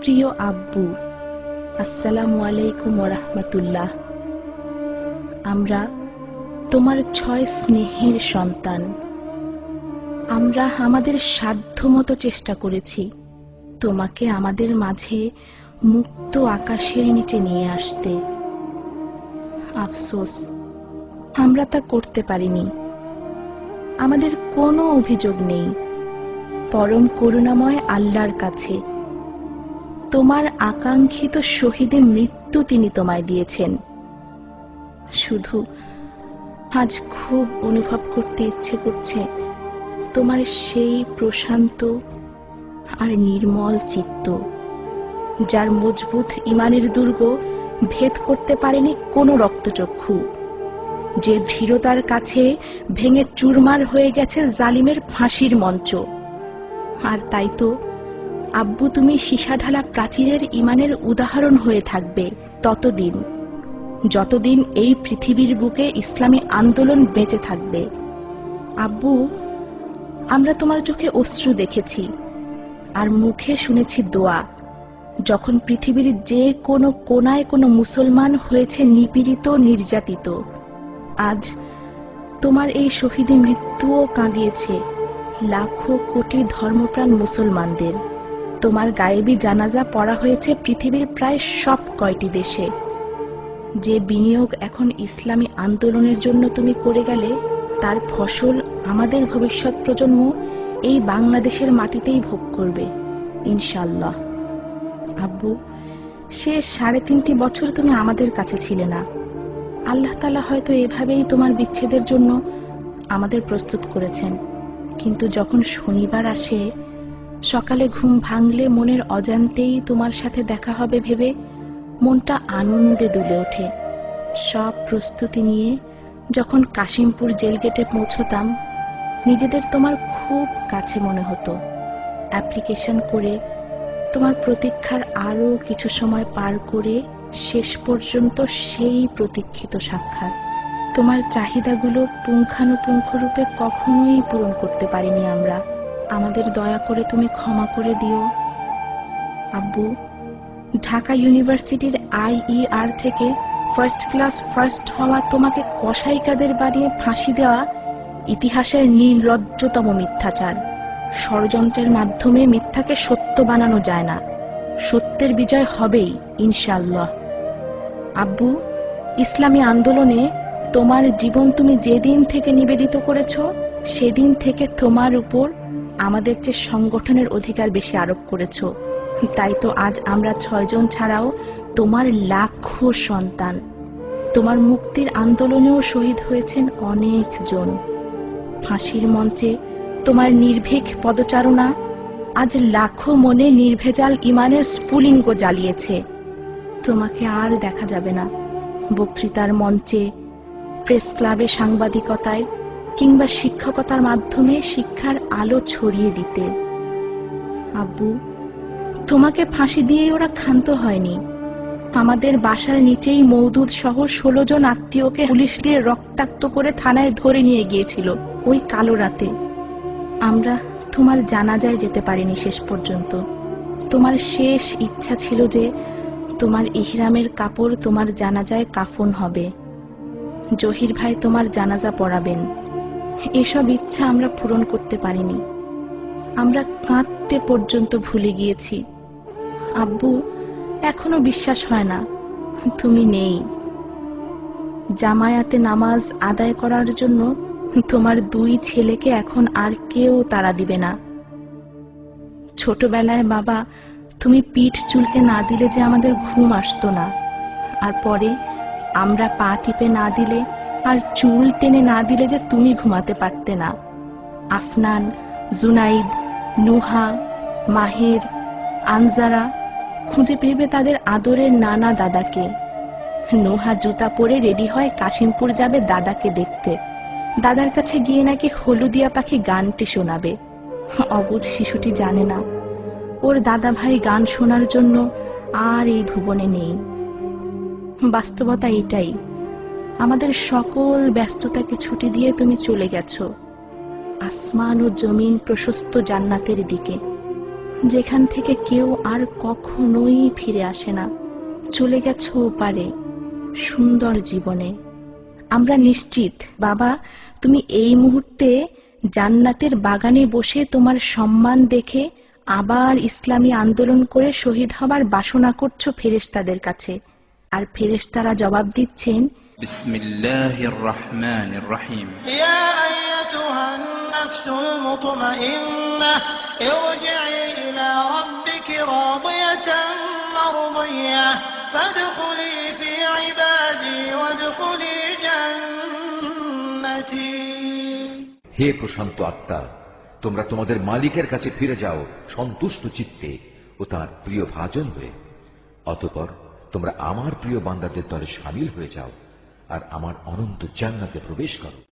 প্রিয় আব্বু, আসসালামু আলাইকুম ওয়া রাহমাতুল্লাহ। আমরা তোমার 6 স্নেহের সন্তান। আমরা আমাদের সাধ্যমতো চেষ্টা করেছি তোমাকে আমাদের মাঝে মুক্ত আকাশের নিচে নিয়ে আসতে। আফসোস, আমরা তা করতে পারিনি। আমাদের কোনো অভিযোগ নেই পরম করুণাময় আল্লাহর কাছে। তোমার আকাঙ্ক্ষিত শহীদে মৃত্যু তিনি তোমায় দিয়েছেন। শুধু আজ খুব অনুভব করতে ইচ্ছে করছে তোমার সেই প্রশান্ত আর নির্মল চিত্ত, যার মজবুত ইমানের দুর্গ ভেদ করতে পারেনি কোনো রক্তচক্ষু, যে ধীরতার কাছে ভেঙে চুরমার হয়ে গেছে জালিমের ফাঁসির মঞ্চ। আর তাই তো আব্বু, তুমি সীসাঢালা প্রাচীরের ইমানের উদাহরণ হয়ে থাকবে ততদিন, যতদিন এই পৃথিবীর বুকে ইসলামী আন্দোলন বেঁচে থাকবে। আব্বু, আমরা তোমার চোখে অশ্রু দেখেছি আর মুখে শুনেছি দোয়া, যখন পৃথিবীর যে কোনো কোনায় কোনো মুসলমান হয়েছে নিপীড়িত, নির্যাতিত। আজ তোমার এই শহীদে মৃত্যুও কাঁদিয়েছে লাখো কোটি ধর্মপ্রাণ মুসলমানদের। তোমার গায়েবী জানাজা পড়া হয়েছে পৃথিবীর প্রায় সব কয়টি দেশে। যে বিনিয়োগ এখন ইসলামী আন্দোলনের জন্য তুমি করে গেলে, তার ফসল আমাদের ভবিষ্যৎ প্রজন্ম এই বাংলাদেশের মাটিতেই ভোগ করবে ইনশাআল্লাহ। আব্বু, সে 3.5 বছর তুমি আমাদের কাছে ছিলে না। আল্লাহ তাআলা হয়তো এভাবেই তোমার বিচ্ছেদের জন্য আমাদের প্রস্তুত করেছেন। কিন্তু যখন শনিবার আসে, সকালে ঘুম ভাঙলে মনের অজান্তেই তোমার সাথে দেখা হবে ভেবে মনটা আনন্দে দুলে ওঠে। সব প্রস্তুতি নিয়ে যখন কাশিমপুর জেলগেটে পৌঁছতাম, নিজেদের তোমার খুব কাছে মনে হতো। অ্যাপ্লিকেশন করে তোমার প্রতীক্ষার আরো কিছু সময় পার করে শেষ পর্যন্ত সেই প্রতীক্ষিত সাক্ষাৎ। তোমার চাহিদাগুলো পুঙ্খানুপুঙ্খ রূপে কখনোই পূরণ করতে পারিনি আমরা। আমাদের দয়া করে তুমি ক্ষমা করে দিও। আব্বু, ঢাকা ইউনিভার্সিটির IER থেকে ফার্স্ট ক্লাস ফার্স্ট হওয়া তোমাকে কসাইকাদের বানিয়ে ফাঁসি দেওয়া ইতিহাসের নির্লজ্জতম মিথ্যাচার। ষড়যন্ত্রের মাধ্যমে মিথ্যাকে সত্য বানানো যায় না। সত্যের বিজয় হবেই ইনশাআল্লাহ। আব্বু, ইসলামী আন্দোলনে তোমার জীবন তুমি যেদিন থেকে নিবেদিত করেছ, সেদিন থেকে তোমার উপর আমাদের চেয়ে সংগঠনের অধিকার বেশি আরোপ করেছ। তাই তো আজ আমরা 6 জন ছাড়াও তোমার লাখো সন্তান। তোমার মুক্তির আন্দোলনেও শহীদ হয়েছেন অনেক জন। ফাঁসির মঞ্চে তোমার নির্ভীক পদচারণা আজ লাখো মনে নির্ভেজাল ইমানের স্ফুলিঙ্গ জ্বালিয়েছে। তোমাকে আর দেখা যাবে না বক্তৃতার মঞ্চে, প্রেস ক্লাবে, সাংবাদিকতায় কিংবা শিক্ষকতার মাধ্যমে শিক্ষার আলো ছড়িয়ে দিতে। আব্বু, তোমাকে ফাঁসি দিয়ে ওরা ক্ষান্ত হয়নি। আমাদের বাসার নিচেই মওদুদ সহ 16 জন আত্মীয়কে পুলিশ দিয়ে রক্তাক্ত করে থানায় ধরে নিয়ে গিয়েছিল ওই কালো রাতে। আমরা তোমার জানাজায় যেতে পারিনি শেষ পর্যন্ত। তোমার শেষ ইচ্ছা ছিল যে তোমার ইহরামের কাপড় তোমার জানাজায় কাফন হবে, জহির ভাই তোমার জানাজা পড়াবেন। এসব ইচ্ছা আমরা পূরণ করতে পারিনি। আমরা কাঁদতে পর্যন্ত ভুলে গিয়েছি। আব্বু, এখনো বিশ্বাস হয় না তুমি নেই। জামায়াতে নামাজ আদায় করার জন্য তোমার 2 ছেলেকে এখন আর কেউ তাড়া দিবে না। ছোটবেলায় বাবা, তুমি পিঠ চুলকে না দিলে যে আমাদের ঘুম আসতো না, আর পরে আমরা পা টিপে না দিলে আর চুল টেনে না দিলে যে তুমি ঘুমাতে পারতে না। আফনান, জুনাইদ, নুহা, মাহের, আনজারা খুঁজে পেবে তাদের আদরের নানা দাদাকে। নুহা জুতা পরে রেডি হয় কাশিমপুর যাবে দাদাকে দেখতে। দাদার কাছে গিয়ে নাকি হলুদিয়া পাখি গানটি শোনাবে। অবুঝ শিশুটি জানে না ওর দাদা ভাই গান শোনার জন্য আর এই ভুবনে নেই। বাস্তবতা এটাই, আমাদের সকল ব্যস্ততাকে ছুটি দিয়ে তুমি চলে গেছো আসমান ও জমিন প্রশস্ত জান্নাতের দিকে। যেখান থেকে কেউ আর কখনোই ফিরে আসে না। চলে গেছো ওপারে সুন্দর জীবনে। আমরা নিশ্চিত বাবা, তুমি এই মুহূর্তে জান্নাতের বাগানে বসে তোমার সম্মান দেখে আবার ইসলামী আন্দোলন করে শহীদ হবার বাসনা করছো ফেরেশতাদের কাছে। আর ফেরেশতারা জবাব দিচ্ছেন, বিসমিল্লাহির রহমানির রহিম। ইয়া আইয়াতুহান নাফসুল মুতমাইন্নাহ ইরজিই ইলা রাব্বিকি রাদিয়াতান মারদিয়াহ ফাদখুলি ফি ইবাদি ওয়াদখুলি জান্নাতি। হে প্রশান্ত আত্মা, তোমরা তোমাদের মালিকের কাছে ফিরে যাও সন্তুষ্ট চিত্তে ও তার প্রিয় ভাজন হয়ে। অতঃপর তোমরা আমার প্রিয় বান্দাদের দলে শামিল হয়ে যাও আর আমার অনন্ত জান্নাতে প্রবেশ করো।